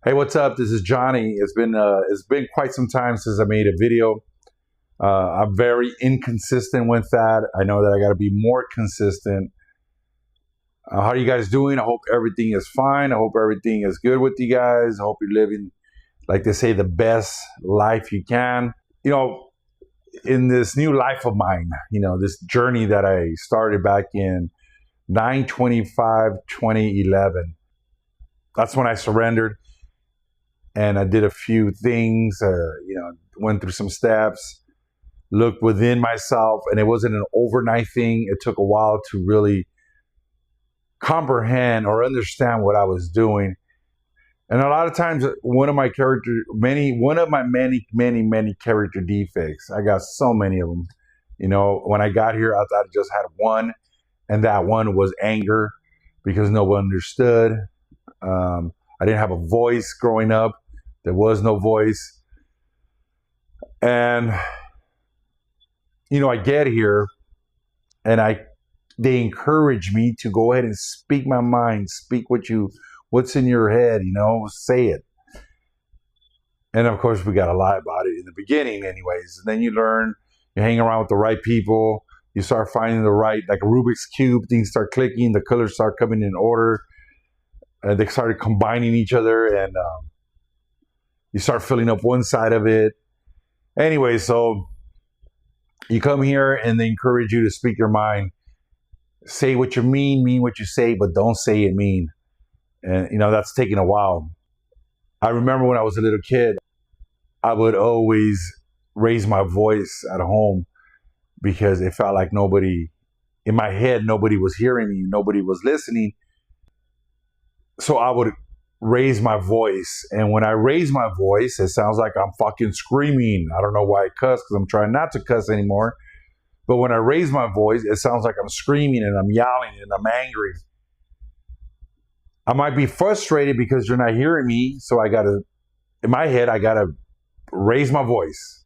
Hey, what's up? This is Johnny. It's been quite some time since I made a video. I'm very inconsistent with that. I know that I got to be more consistent. How are you guys doing? I hope everything is fine. I hope everything is good with you guys. I hope you're living, like they say, the best life you can. In this new life of mine, this journey that I started back in 9/25/2011. That's when I surrendered. And I did a few things, went through some steps, looked within myself, and it wasn't an overnight thing. It took a while to really comprehend or understand what I was doing. And a lot of times, one of my many character defects. I got so many of them. When I got here, I thought I just had one, and that one was anger because no one understood. I didn't have a voice growing up. There was no voice. And, I get here and they encourage me to go ahead and speak my mind, speak what's in your head, say it. And of course, we got to lie about it in the beginning anyways. And then you learn, you hang around with the right people, you start finding the right, like a Rubik's Cube, things start clicking, the colors start coming in order. They started combining each other, and you start filling up one side of it. Anyway, so you come here and they encourage you to speak your mind. Say what you mean what you say, but don't say it mean. And, that's taking a while. I remember when I was a little kid, I would always raise my voice at home because it felt like nobody was hearing me, nobody was listening. So I would raise my voice. And when I raise my voice, it sounds like I'm fucking screaming. I don't know why I cuss, because I'm trying not to cuss anymore. But when I raise my voice, it sounds like I'm screaming and I'm yelling and I'm angry. I might be frustrated because you're not hearing me. So in my head, I gotta raise my voice.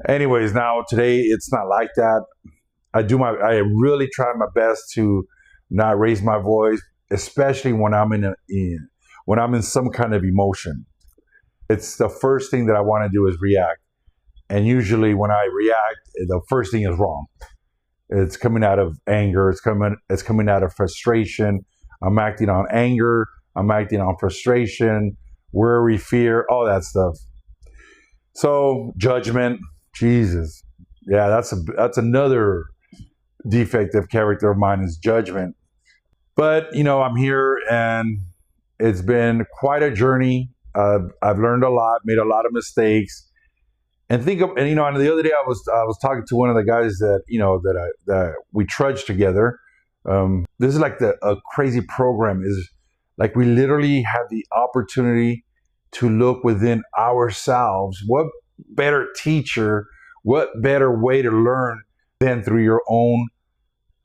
Anyways, now today, it's not like that. I really try my best to not raise my voice, especially when I'm in some kind of emotion. It's the first thing that I want to do is react. And usually when I react, the first thing is wrong. It's coming out of anger. It's coming out of frustration. I'm acting on anger. I'm acting on frustration, worry, fear, all that stuff. So judgment, Jesus. Yeah, that's another defective character of mine is judgment. But, I'm here and it's been quite a journey. I've learned a lot, made a lot of mistakes. And and the other day I was talking to one of the guys that we trudged together. This is like a crazy program. Is like we literally have the opportunity to look within ourselves. What better teacher, what better way to learn than through your own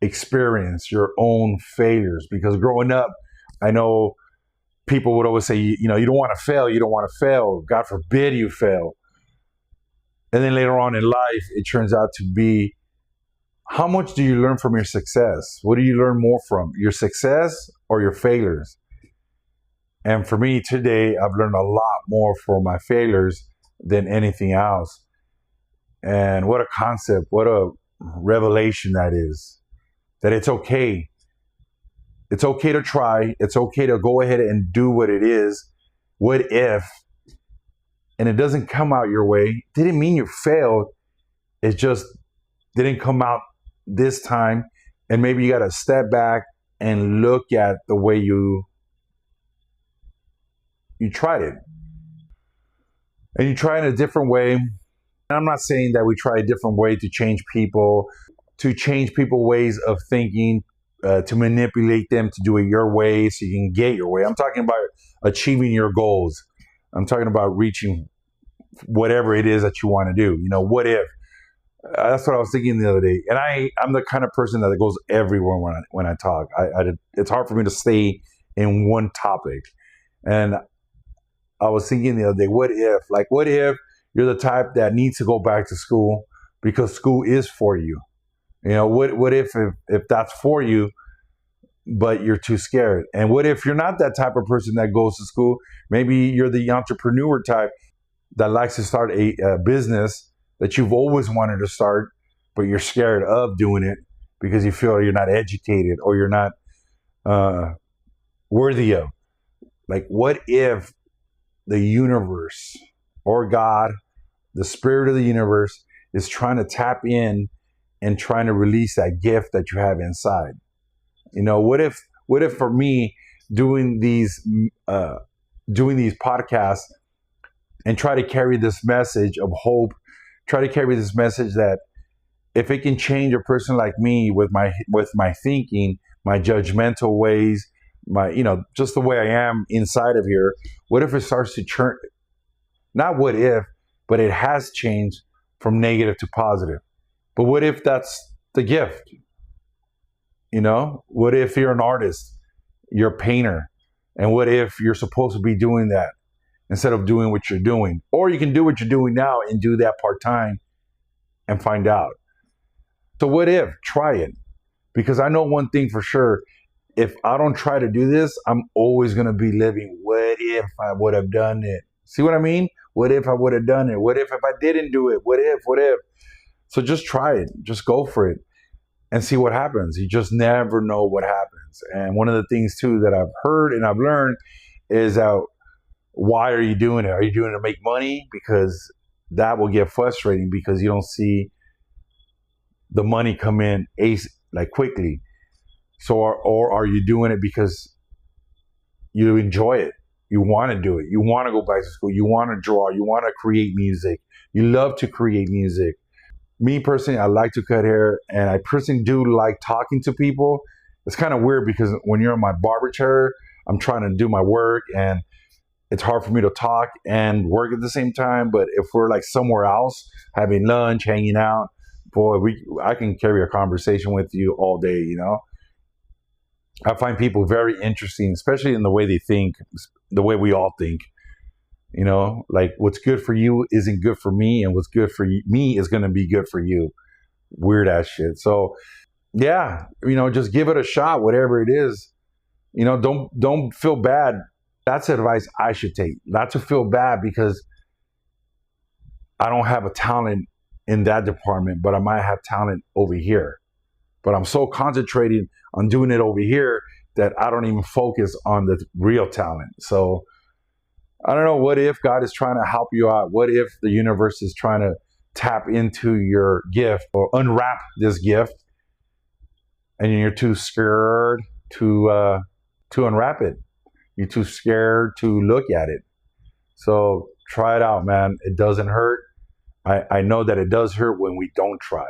experience, your own failures? Because growing up, I know people would always say, you don't want to fail. You don't want to fail. God forbid you fail. And then later on in life, it turns out to be, how much do you learn from your success? What do you learn more from? Your success or your failures? And for me today, I've learned a lot more from my failures than anything else. And what a concept, what a revelation that is. That it's okay. It's okay to try. It's okay to go ahead and do what it is. What if? And it doesn't come out your way. Didn't mean you failed. It just didn't come out this time. And maybe you got to step back and look at the way you tried it. And you try in a different way. And I'm not saying that we try a different way to change people's ways of thinking, to manipulate them to do it your way so you can get your way. I'm talking about achieving your goals. I'm talking about reaching whatever it is that you want to do. What if? That's what I was thinking the other day. And I'm the kind of person that goes everywhere when I talk. It's hard for me to stay in one topic. And I was thinking the other day, what if? Like, what if you're the type that needs to go back to school because school is for you? What if that's for you, but you're too scared. And what if you're not that type of person that goes to school? Maybe you're the entrepreneur type that likes to start a business that you've always wanted to start, but you're scared of doing it because you feel you're not educated or you're not uh, worthy of. Like, what if the universe or God, the spirit of the universe, is trying to tap in and trying to release that gift that you have inside? What if for me doing these doing these podcasts and try to carry this message of hope, try to carry this message that if it can change a person like me with my thinking, my judgmental ways, my just the way I am inside of here, what if it starts to turn? Not what if, but it has changed from negative to positive. But what if that's the gift? What if you're an artist, you're a painter, and what if you're supposed to be doing that instead of doing what you're doing? Or you can do what you're doing now and do that part time and find out. So what if? Try it. Because I know one thing for sure. If I don't try to do this, I'm always going to be living, what if I would have done it? See what I mean? What if I would have done it? What if I didn't do it? What if? What if? So just try it. Just go for it and see what happens. You just never know what happens. And one of the things too that I've heard and I've learned is why are you doing it? Are you doing it to make money? Because that will get frustrating because you don't see the money come in like quickly. So, or are you doing it because you enjoy it? You want to do it. You want to go back to school. You want to draw. You want to create music. You love to create music. Me personally, I like to cut hair, and I personally do like talking to people. It's kind of weird because when you're in my barber chair, I'm trying to do my work, and it's hard for me to talk and work at the same time. But if we're like somewhere else, having lunch, hanging out, boy, I can carry a conversation with you all day. I find people very interesting, especially in the way they think, the way we all think. Like what's good for you isn't good for me, and what's good for me is going to be good for you. Weird ass shit. So yeah, just give it a shot, whatever it is. Don't feel bad. That's advice I should take. Not to feel bad because I don't have a talent in that department, but I might have talent over here. But I'm so concentrated on doing it over here that I don't even focus on the real talent. So I don't know. What if God is trying to help you out? What if the universe is trying to tap into your gift or unwrap this gift, and you're too scared to unwrap it? You're too scared to look at it. So try it out, man. It doesn't hurt. I know that it does hurt when we don't try.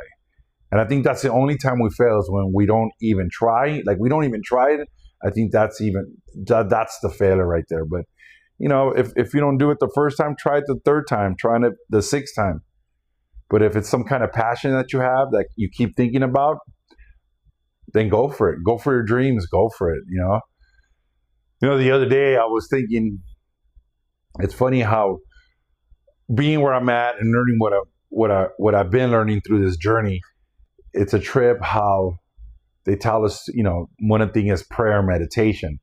And I think that's the only time we fail is when we don't even try. Like we don't even try it. I think that's the failure right there. But if you don't do it the first time, try it the third time, try it the sixth time. But if it's some kind of passion that you have that you keep thinking about, then go for it. Go for your dreams. Go for it. The other day I was thinking, it's funny how being where I'm at and learning what I've been learning through this journey, it's a trip how they tell us, one of the things is prayer, meditation,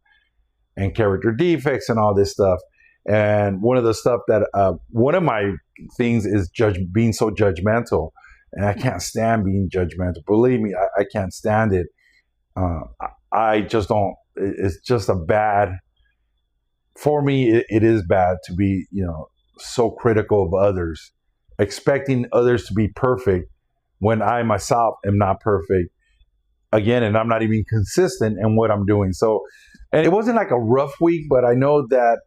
and character defects and all this stuff. And one of the stuff that one of my things is being so judgmental, and I can't stand being judgmental. Believe me, I can't stand it. I just don't. It's just a bad. For me, it is bad to be so critical of others, expecting others to be perfect when I myself am not perfect. Again, and I'm not even consistent in what I'm doing. So, and it wasn't like a rough week, but I know that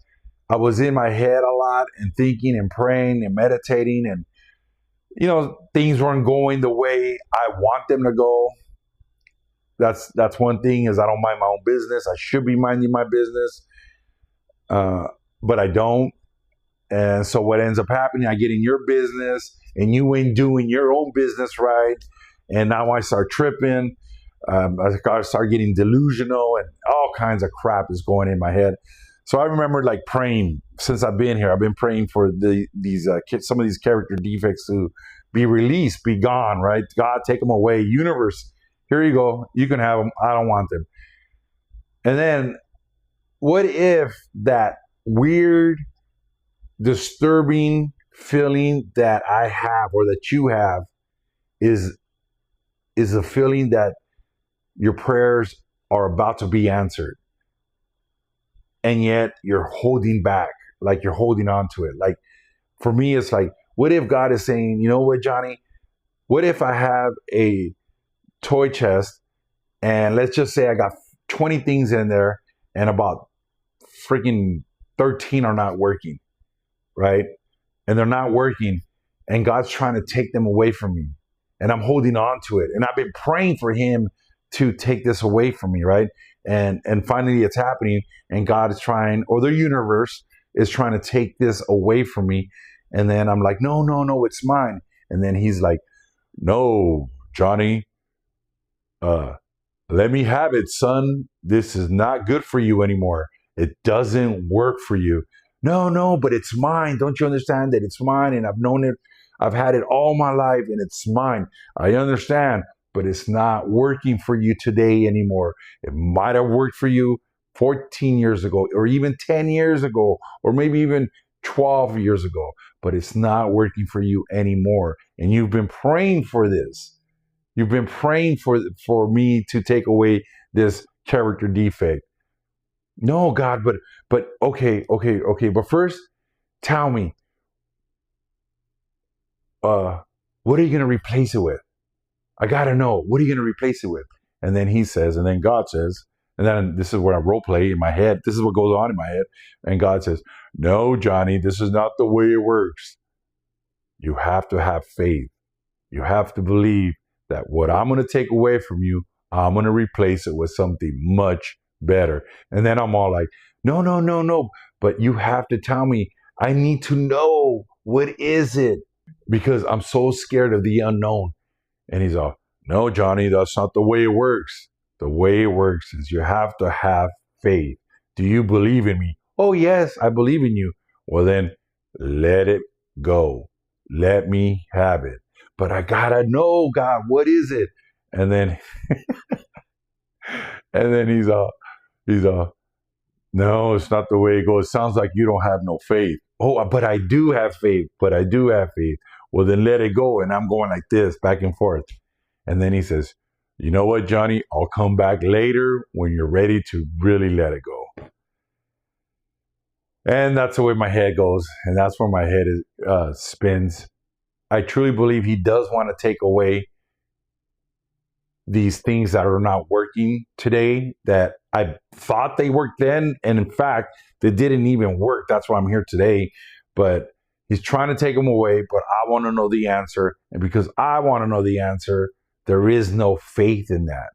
I was in my head a lot and thinking and praying and meditating, and things weren't going the way I want them to go. That's one thing, is I don't mind my own business. I should be minding my business, but I don't. And so what ends up happening, I get in your business and you ain't doing your own business right. And now I start tripping. I start getting delusional, and all kinds of crap is going in my head. So I remember like praying since I've been here. I've been praying for these some of these character defects to be released, be gone, right? God, take them away. Universe, here you go. You can have them. I don't want them. And then what if that weird, disturbing feeling that I have or that you have is a feeling that your prayers are about to be answered, and yet you're holding back, like you're holding on to it. Like for me, it's like, what if God is saying, you know what, Johnny? What if I have a toy chest, and let's just say I got 20 things in there, and about freaking 13 are not working, right? And they're not working, and God's trying to take them away from me, and I'm holding on to it, and I've been praying for Him to take this away from me, right? And finally, it's happening, and God is trying, or the universe is trying to take this away from me, and then I'm like, no, no, no, it's mine, and then He's like, no, Johnny, uh, let me have it, son. This is not good for you anymore. It doesn't work for you. No, no, but it's mine. Don't you understand that it's mine? And I've known it. I've had it all my life and it's mine. I understand, but it's not working for you today anymore. It might have worked for you 14 years ago, or even 10 years ago, or maybe even 12 years ago, but it's not working for you anymore. And you've been praying for this. You've been praying for me to take away this character defect. No, God, but okay. But first, tell me, what are you gonna replace it with? I gotta know. What are you gonna replace it with? And then He says, and then God says, and then this is where I role play in my head. This is what goes on in my head. And God says, no, Johnny, this is not the way it works. You have to have faith. You have to believe that what I'm going to take away from you, I'm going to replace it with something much better. And then I'm all like, no, no, no, no. But you have to tell me. I need to know, what is it? Because I'm so scared of the unknown. And He's all, no, Johnny, that's not the way it works. The way it works is you have to have faith. Do you believe in me? Oh, yes, I believe in you. Well, then let it go. Let me have it. But I gotta know, God, what is it? And then he's no, it's not the way it goes. It sounds like you don't have no faith. Oh, but I do have faith. But I do have faith. Well, then let it go. And I'm going like this, back and forth. And then He says, you know what, Johnny? I'll come back later when you're ready to really let it go. And that's the way my head goes. And that's where my head spins. I truly believe He does want to take away these things that are not working today, that I thought they worked then. And in fact, they didn't even work. That's why I'm here today. But He's trying to take them away. But I want to know the answer. And because I want to know the answer, there is no faith in that.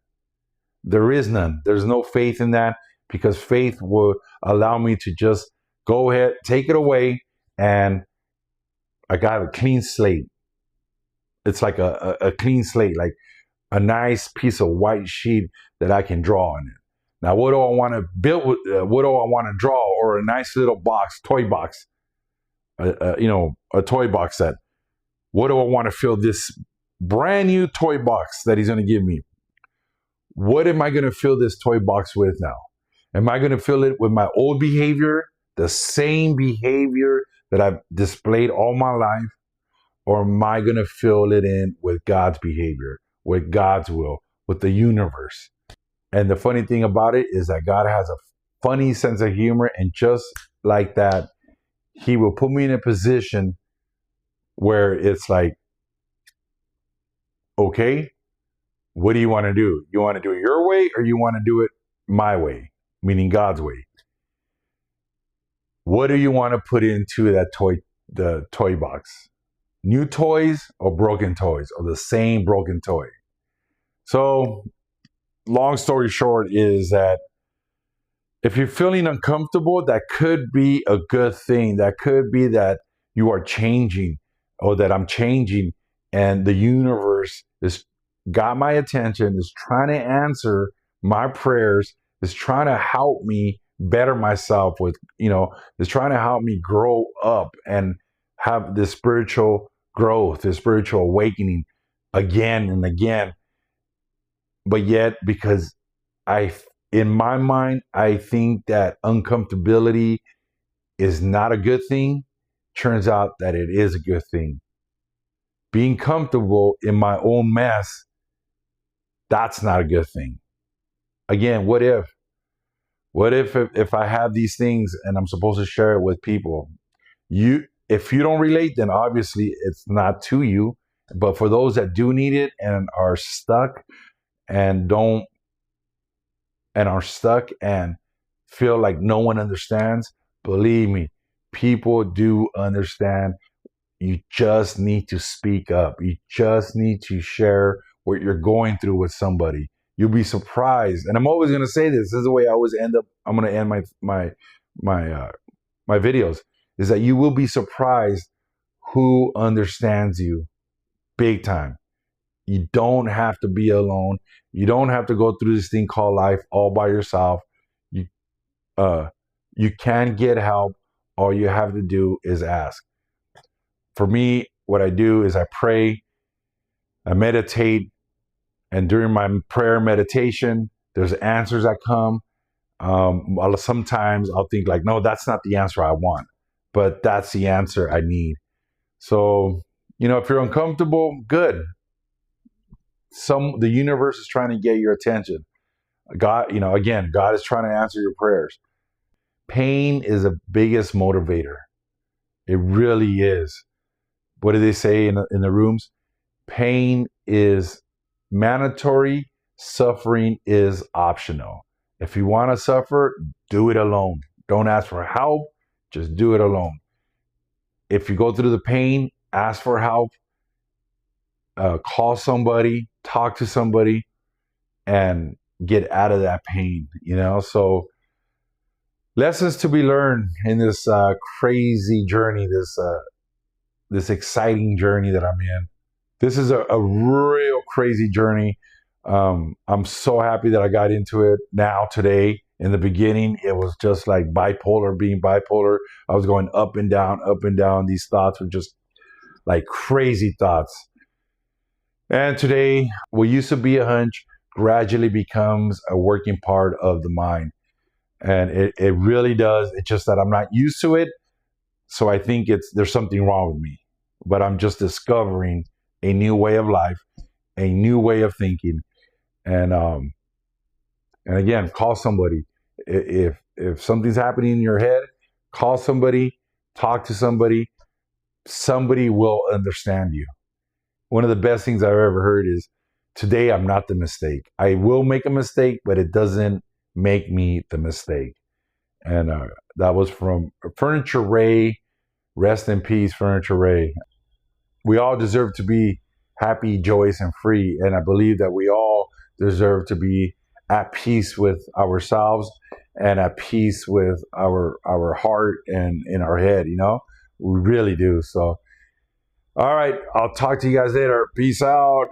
There is none. There's no faith in that, because faith will allow me to just go ahead, take it away, and I got a clean slate. It's like a clean slate, like a nice piece of white sheet that I can draw on it. Now, what do I want to build? What do I want to draw? Or a nice little box, toy box, a toy box set. What do I want to fill this brand new toy box that He's going to give me? What am I going to fill this toy box with now? Am I going to fill it with my old behavior, the same behavior that I've displayed all my life? Or am I going to fill it in with God's behavior, with God's will, with the universe? And the funny thing about it is that God has a funny sense of humor. And just like that, He will put me in a position where it's like, okay, what do you want to do? You want to do it your way, or you want to do it my way, meaning God's way? What do you want to put into the toy box? New toys or broken toys, or the same broken toy? So, long story short is that if you're feeling uncomfortable, that could be a good thing. That could be that you are changing, or that I'm changing, and the universe is got my attention, is trying to answer my prayers, is trying to help me better myself with, is trying to help me grow up and have this spiritual growth, this spiritual awakening again and again. But yet, because I In my mind, I think that uncomfortability is not a good thing. Turns out that it is a good thing. Being comfortable in my own mess, that's not a good thing. Again, what if? What if I have these things and I'm supposed to share it with people? If you don't relate, then obviously it's not to you. But for those that do need it and are stuck and don't and are stuck and feel like no one understands, believe me, people do understand. You just need to speak up. You just need to share what you're going through with somebody. You'll be surprised. And I'm always going to say this. This is the way I always end up. I'm going to end my videos. Is that you will be surprised who understands you big time. You don't have to be alone. You don't have to go through this thing called life all by yourself. You uh you can get help. All you have to do is ask. For me, what I do is I pray, I meditate, and during my prayer meditation, there's answers that come. Sometimes I'll think like, no, that's not the answer I want, but that's the answer I need. So, if you're uncomfortable, good. The universe is trying to get your attention. God, again, God is trying to answer your prayers. Pain is the biggest motivator. It really is. What do they say in the rooms? Pain is mandatory. Suffering is optional. If you want to suffer, do it alone. Don't ask for help. Just do it alone. If you go through the pain, ask for help. Call somebody, talk to somebody, and get out of that pain. So lessons to be learned in this crazy journey, this exciting journey that I'm in. This is a real crazy journey. I'm so happy that I got into it now today. In the beginning, it was just like being bipolar. I was going up and down, up and down. These thoughts were just like crazy thoughts. And today, what used to be a hunch gradually becomes a working part of the mind. And it really does. It's just that I'm not used to it. So I think there's something wrong with me. But I'm just discovering a new way of life, a new way of thinking. And again, call somebody. If something's happening in your head, call somebody, talk to somebody. Somebody will understand you. One of the best things I've ever heard is, today I'm not the mistake. I will make a mistake, but it doesn't make me the mistake. And that was from Furniture Ray. Rest in peace, Furniture Ray. We all deserve to be happy, joyous, and free. And I believe that we all deserve to be at peace with ourselves and at peace with our heart and in our head, We really do. So, all right, I'll talk to you guys later. Peace out.